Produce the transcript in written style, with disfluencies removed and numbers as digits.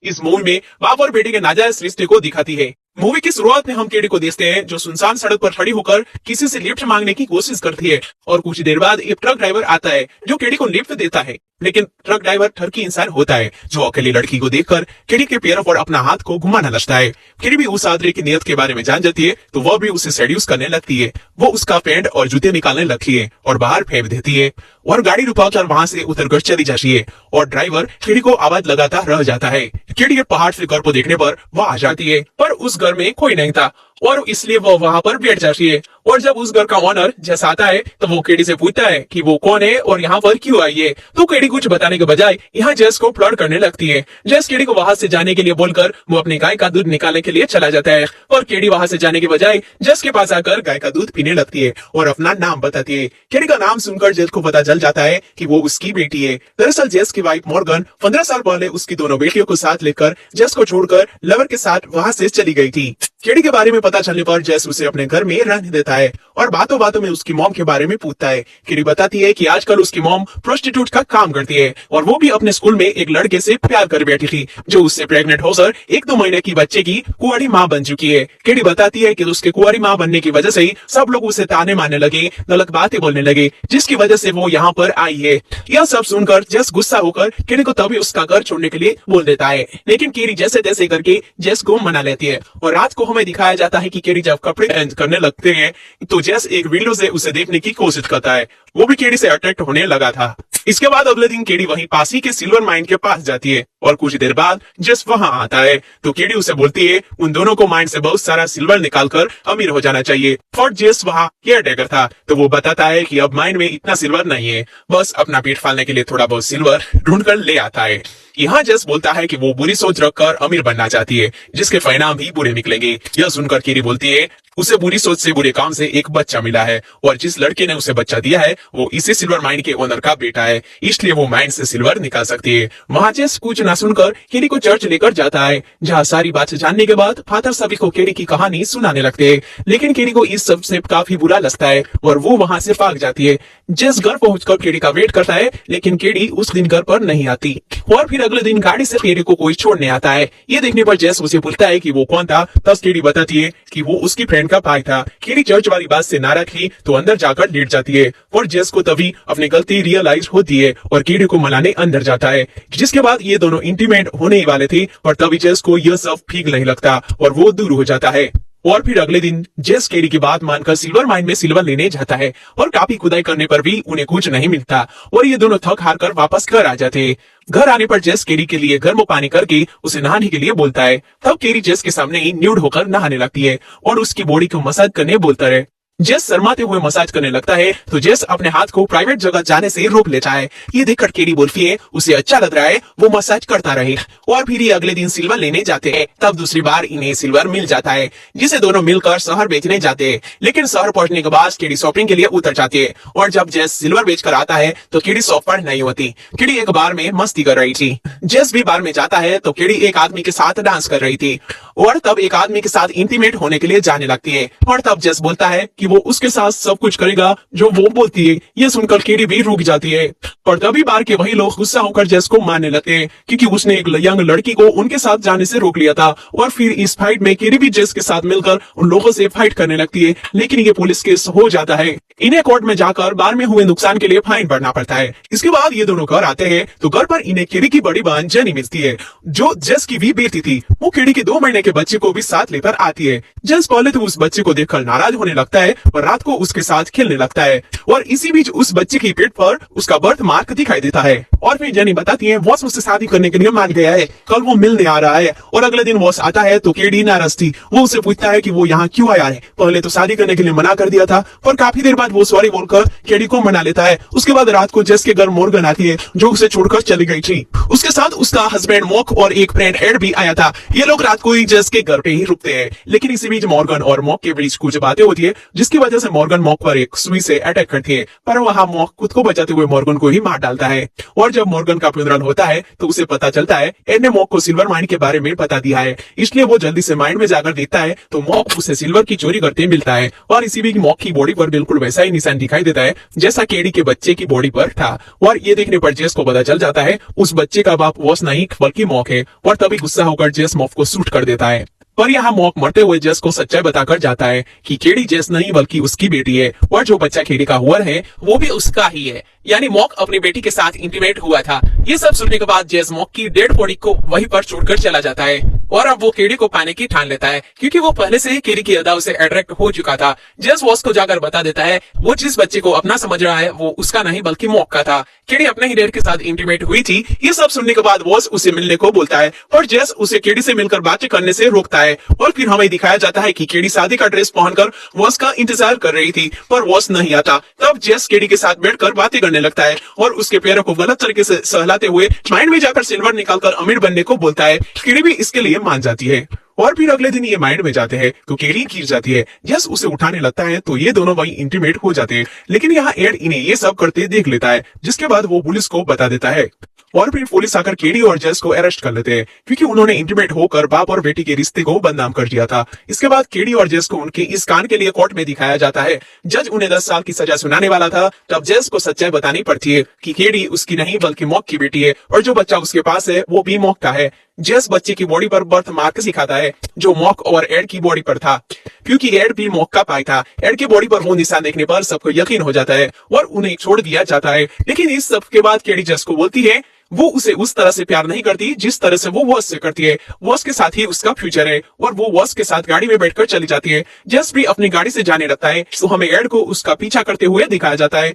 इस मूवी में बाप और बेटे के नाजायज रिश्ते को दिखाती है। मूवी की शुरुआत में हम केडी को देखते हैं जो सुनसान सड़क पर खड़ी होकर किसी से लिफ्ट मांगने की कोशिश करती है और कुछ देर बाद एक ट्रक ड्राइवर आता है जो केडी को लिफ्ट देता है। लेकिन ट्रक ड्राइवर ठरकी इंसान होता है जो अकेली लड़की को देखकर केडी के पैरों पर अपना हाथ को घुमाना लगता है। केडी भी उस आदमी की नियत के बारे में जान जाती है तो वह भी उसे सेड्यूस करने लगती है। वो उसका पैंट और जूते निकालने लगती है और बाहर फेंक देती है और गाड़ी रुकाकर वहां से उतरकर चली जाती है और ड्राइवर केडी को आवाज लगाता रह जाता है। केडी के पहाड़ से घर को देखने पर वह आ जाती है पर उस घर में कोई नहीं था और इसलिए वो वहां पर बैठ जाती है। और जब उस घर का ओनर जैसा आता है तो वो केडी से पूछता है कि वो कौन है और यहाँ पर क्यों आई है। तो केडी कुछ बताने के बजाय यहाँ जेस को फ्लर्ट करने लगती है। जेस केडी को वहां से जाने के लिए बोलकर वो अपनी गाय का दूध निकालने के लिए चला जाता है और केडी वहां से जाने के बजाय जेस के पास आकर गाय का दूध पीने लगती है और अपना नाम बताती है। केडी का नाम सुनकर जेस को पता चल जाता है कि वो उसकी बेटी है। दरअसल जेस की वाइफ मॉर्गन 15 साल पहले उसकी दोनों बेटियों को साथ लेकर जेस को छोड़कर लवर के साथ वहां से चली गई थी। केडी के बारे में पता चलने पर जेस उसे अपने घर में रहने देता है और बातों बातों में उसकी मॉम के बारे में पूछता है। केडी बताती है कि आजकल उसकी मॉम प्रोस्टिट्यूट का काम करती है और वो भी अपने स्कूल में एक लड़के से प्यार कर बैठी थी जो उससे प्रेग्नेंट होकर 1-2 महीने की बच्चे की कुंवारी माँ बन चुकी है। केडी बताती है कि उसके कुंवारी माँ बनने की वजह से ही सब लोग उसे ताने मारने लगे, गलत बातें बोलने लगे, जिसकी वजह से वो यहाँ पर आई है। यह सब सुनकर जेस गुस्सा होकर केडी को तभी उसका घर छोड़ने के लिए बोल देता है। लेकिन केडी जैसे तैसे करके जेस को मना लेती है और रात को हमें दिखाया जाता है कि केडी जब कपड़े चेंज करने लगते हैं तो जेस एक विंडो से उसे देखने की कोशिश करता है। वो भी केडी से अट्रैक्ट होने लगा था। इसके बाद अगले दिन केडी वहीं पास ही के सिल्वर माइन के पास जाती है और कुछ देर बाद जेस वहां आता है तो केडी उसे बोलती है उन दोनों को माइन से बहुत सारा सिल्वर निकालकर अमीर हो जाना चाहिए। और जेस वहां केयर टेकर था तो वो बताता है कि अब माइन में इतना सिल्वर नहीं है, बस अपना पेट फालने के लिए थोड़ा बहुत सिल्वर ढूंढ कर ले आता है। यहाँ जेस बोलता है कि वो बुरी सोच रखकर अमीर बनना चाहती है जिसके परिणाम भी बुरे निकलेंगे। यह सुनकर केडी बोलती है उसे बुरी सोच से बुरे काम से एक बच्चा मिला है और जिस लड़के ने उसे बच्चा दिया है वो इसी सिल्वर माइन के ओनर का बेटा है, इसलिए वो माइन से सिल्वर निकाल सकती है। वहां जेस कुछ ना सुनकर केडी को चर्च लेकर जाता है जहाँ सारी बात जानने के बाद फादर सभी को केडी की कहानी सुनाने लगते हैं। लेकिन केडी को इस सब से काफी बुरा लगता है और वो वहां से भाग जाती है। जेस घर पहुंचकर केडी का वेट करता है लेकिन केडी उस दिन घर पर नहीं आती और फिर अगले दिन गाड़ी से केडी को कोई छोड़ने आता है। ये देखने पर जेस उसे पूछता है कि वो कौन था। तब केडी बताती है कि वो उसकी फ्रेंड का भाई था। केडी चर्च वाली बात से नाराज थी तो अंदर जाकर लेट जाती है और जेस को तभी अपनी गलती रियलाइज होती है और केडी को मनाने अंदर जाता है। जिसके बाद ये दोनों इंटीमेट होने ही वाले थे और तभी जेस को यह सब ठीक नहीं लगता और वो दूर हो जाता है। और फिर अगले दिन जेस केडी की बात मानकर सिल्वर माइन में सिल्वर लेने जाता है और काफी खुदाई करने पर भी उन्हें कुछ नहीं मिलता और ये दोनों थक हार कर वापस घर आ जाते हैं। घर आने पर जेस केडी के लिए गर्म पानी करके उसे नहाने के लिए बोलता है। तब केडी जेस के सामने ही न्यूड होकर नहाने लगती है और उसकी बॉडी को मसाज करने बोलता है। जेस शर्माते हुए मसाज करने लगता है तो जेस अपने हाथ को प्राइवेट जगह जाने से रोक लेता है। ये देखकर केडी बोलती है उसे अच्छा लग रहा है, वो मसाज करता रहे। और फिर ये अगले दिन सिल्वर लेने जाते हैं। तब दूसरी बार इन्हें सिल्वर मिल जाता है जिसे दोनों मिलकर शहर बेचने जाते हैं। लेकिन शहर पहुंचने के बाद केडी शॉपिंग के लिए उतर जाती है और जब जेस सिल्वर बेचकर आता है तो केडी शॉप पर नहीं होती। केडी एक बार में मस्ती कर रही थी। जेस भी बार में जाता है तो केडी एक आदमी के साथ डांस कर रही थी और तब एक आदमी के साथ इंटीमेट होने के लिए जाने लगती है और तब जेस बोलता है कि वो उसके साथ सब कुछ करेगा जो वो बोलती है। ये सुनकर केडी भी रुक जाती है और तभी बार के वही लोग गुस्सा होकर जेस को मारने लगते हैं क्योंकि उसने एक यंग लड़की को उनके साथ जाने से रोक लिया था। और फिर इस फाइट में केडी भी जेस के साथ मिलकर उन लोगों से फाइट करने लगती है लेकिन ये पुलिस केस हो जाता है। इन्हें कोर्ट में जाकर बार में हुए नुकसान के लिए फाइन भरना पड़ता है। इसके बाद ये दोनों घर आते हैं तो घर पर इन्हें केडी की बड़ी बहन जेनी मिलती है जो जेस की भी बेटी थी। वो केडी के 2 महीने के बच्चे को भी साथ लेकर आती है। जेस पहले तो उस बच्चे को देखकर नाराज होने लगता है और रात को उसके साथ खेलने लगता है और इसी बीच उस बच्चे की पेट पर उसका बर्थ मार्क दिखाई देता है। और फिर जेनी बताती है वॉस उससे शादी करने के लिए मान गया है, कल वो मिलने आ रहा है। और अगले दिन वॉस आता है तो केडी नाराज थी। वो उसे पूछता है कि वो यहाँ क्यों आया है, पहले तो शादी करने के लिए मना कर दिया था। पर काफी देर बाद वो सॉरी बोलकर केडी को मना लेता है। उसके बाद रात को जेस के घर मॉर्गन आती है जो उसे छोड़कर चली गई थी। उसके साथ उसका हस्बैंड मॉक और एक फ्रेंड एड भी आया था। ये लोग रात को ही जेस के घर पे ही रुकते हैं। लेकिन इसी बीच मॉर्गन और मॉक के बीच कुछ बातें होती है जिसकी वजह से मॉर्गन मॉक पर एक सुई से अटैक करती है पर वहां मॉक खुद को बचाते हुए मॉर्गन को ही मार डालता है। और और जब मॉर्गन का फ्यूनरल होता है तो उसे पता चलता है एड ने मॉक को सिल्वर माइन के बारे में बता दिया है, इसलिए वो जल्दी से माइन में जाकर देखता है तो मॉक उसे सिल्वर की चोरी करते मिलता है और इसी भी मॉक की बॉडी पर बिल्कुल वैसा ही निशान दिखाई देता है जैसा केडी के बच्चे की बॉडी पर था। और ये देखने पर जेस को पता चल जाता है उस बच्चे का बाप वॉस नहीं बल्कि मॉक है और तभी गुस्सा होकर जेस मॉक को शूट कर देता है। पर यहाँ मॉक मरते हुए जेस को सच्चाई बताकर जाता है कि केडी जेस नहीं बल्कि उसकी बेटी है और जो बच्चा केडी का हुआ है वो भी उसका ही है, यानी मॉक अपनी बेटी के साथ इंटीमेट हुआ था। ये सब सुनने के बाद जेस मॉक की डेड बॉडी को वहीं पर छोड़कर चला जाता है और अब वो केडी को पाने की ठान लेता है क्योंकि वो पहले से ही केडी की अदा से अट्रैक्ट हो चुका था। जेस वॉस को जाकर बता देता है वो जिस बच्चे को अपना समझ रहा है वो उसका नहीं बल्कि मॉक का था। केडी अपने ही डेड के साथ इंटीमेट हुई थी। ये सब सुनने के बाद वॉस उसे मिलने को बोलता है और जेस उसे केडी से मिलकर बातचीत करने से रोकता है और फिर हमें दिखाया जाता है कि केडी शादी का ड्रेस पहनकर वॉस का इंतजार कर रही थी पर वॉस नहीं आता। तब जेस केडी के साथ बैठकर बातें करने लगता है और उसके पैरों को गलत तरीके से सहलाते हुए माइन में जाकर सिल्वर निकालकर अमीर बनने को बोलता है। केडी भी इसके लिए मान जाती है और फिर अगले दिन ये माइंड में जाते हैं तो केडी गिर जाती है। जस उसे उठाने लगता है तो ये दोनों वही इंटीमेट हो जाते हैं, लेकिन यहाँ एड इन्हें ये सब करते देख लेता है जिसके बाद वो पुलिस को बता देता है और फिर पुलिस आकर केडी और जस को अरेस्ट कर लेते हैं क्योंकि उन्होंने इंटीमेट होकर बाप और बेटी के रिश्ते को बदनाम कर दिया था। इसके बाद केडी और जस को उनके इस कांड के लिए कोर्ट में दिखाया जाता है। जज उन्हें 10 साल की सजा सुनाने वाला था। तब जस को सच्चाई बतानी पड़ती है कि केडी उसकी नहीं बल्कि मॉक की बेटी है और जो बच्चा उसके पास है वो भी मॉक का है। जस बच्चे की बॉडी पर बर्थ मार्क दिखाता है जो मॉक और एड की बॉडी पर था क्योंकि एड भी मॉक का पाई था। एड की बॉडी पर वो निशान देखने पर सबको यकीन हो जाता है और उन्हें छोड़ दिया जाता है। लेकिन इस सब के बाद केडी जस को बोलती है वो उसे उस तरह से प्यार नहीं करती जिस तरह से वो वॉस से करती है। वॉस के साथ ही उसका फ्यूचर है और वो वॉस के साथ गाड़ी में बैठकर चली जाती है। जस भी अपनी गाड़ी से जाने लगता है तो हमें एड को उसका पीछा करते हुए दिखाया जाता है।